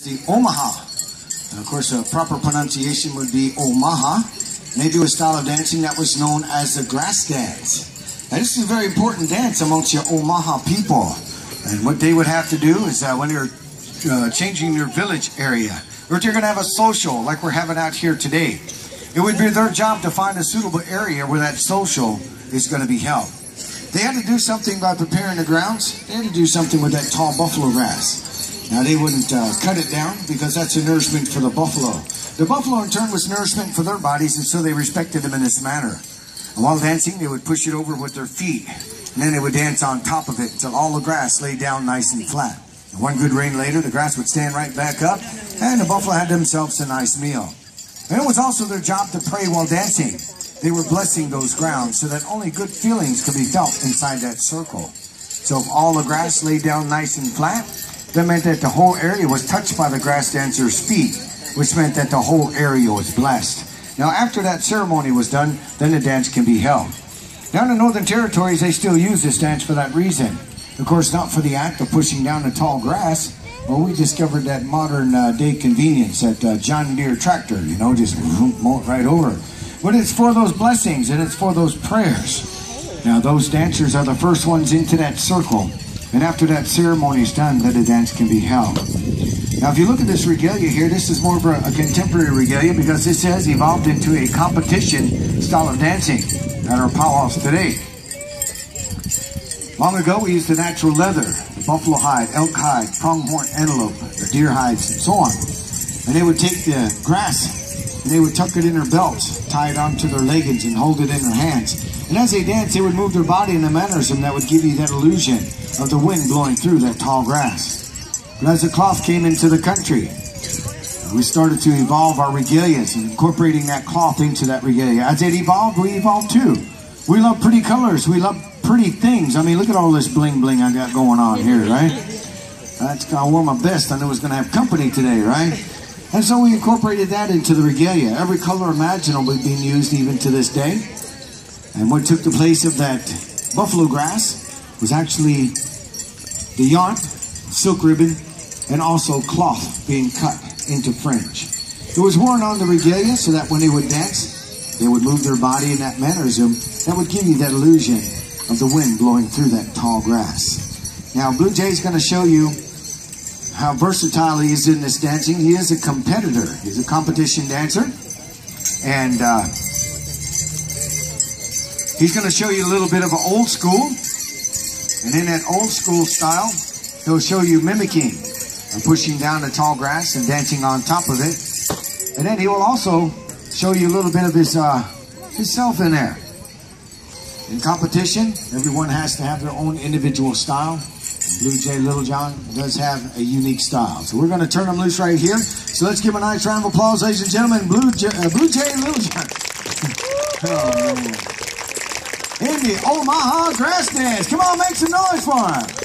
the Omaha. And of course, a proper pronunciation would be Omaha. And they do a style of dancing that was known as the grass dance. Now, this is a very important dance amongst your Omaha people. And what they would have to do is when they're changing their village area, or if you're going to have a social like we're having out here today, it would be their job to find a suitable area where that social is going to be held. They had to do something by preparing the grounds. They had to do something with that tall buffalo grass. Now, they wouldn't cut it down because that's a nourishment for the buffalo. The buffalo, in turn, was nourishment for their bodies, and so they respected them in this manner. And while dancing, they would push it over with their feet, and then they would dance on top of it until all the grass laid down nice and flat. And one good rain later, the grass would stand right back up, and the buffalo had themselves a nice meal. And it was also their job to pray while dancing. They were blessing those grounds so that only good feelings could be felt inside that circle. So if all the grass laid down nice and flat, that meant that the whole area was touched by the grass dancer's feet, which meant that the whole area was blessed. Now, after that ceremony was done, then the dance can be held. Now, in the Northern Territories, they still use this dance for that reason. Of course, not for the act of pushing down the tall grass. Well, we discovered that modern day convenience, that John Deere tractor, you know, just mow it right over. But it's for those blessings, and it's for those prayers. Now, those dancers are the first ones into that circle. And after that ceremony is done, then the dance can be held. Now, if you look at this regalia here, this is more of a contemporary regalia because this has evolved into a competition style of dancing at our powwows today. Long ago, we used the natural leather, the buffalo hide, elk hide, pronghorn antelope, the deer hides, and so on. And they would take the grass and they would tuck it in their belts, tie it onto their leggings, and hold it in their hands. And as they danced, they would move their body in a mannerism that would give you that illusion of the wind blowing through that tall grass. But as the cloth came into the country, we started to evolve our regalias and incorporating that cloth into that regalia. As it evolved, we evolved too. We love pretty colors. We love pretty things. I mean, look at all this bling bling I got going on here, right? I wore my best. I knew I was going to have company today, right? And so we incorporated that into the regalia. Every color imaginable being used even to this day. And what took the place of that buffalo grass was actually the yarn, silk ribbon, and also cloth being cut into fringe. It was worn on the regalia so that when they would dance, they would move their body in that mannerism that would give you that illusion of the wind blowing through that tall grass. Now, Blue Jay's going to show you how versatile he is in this dancing. He is a competitor. He's a competition dancer. And he's going to show you a little bit of an old school. And in that old school style, he'll show you mimicking and pushing down the tall grass and dancing on top of it. And then he will also show you a little bit of himself in there. In competition, everyone has to have their own individual style. Blue Jay Little John does have a unique style. So we're going to turn him loose right here. So let's give him a nice round of applause, ladies and gentlemen. Blue Jay Little John. Oh, man. In the Omaha grass dance. Come on, make some noise for him.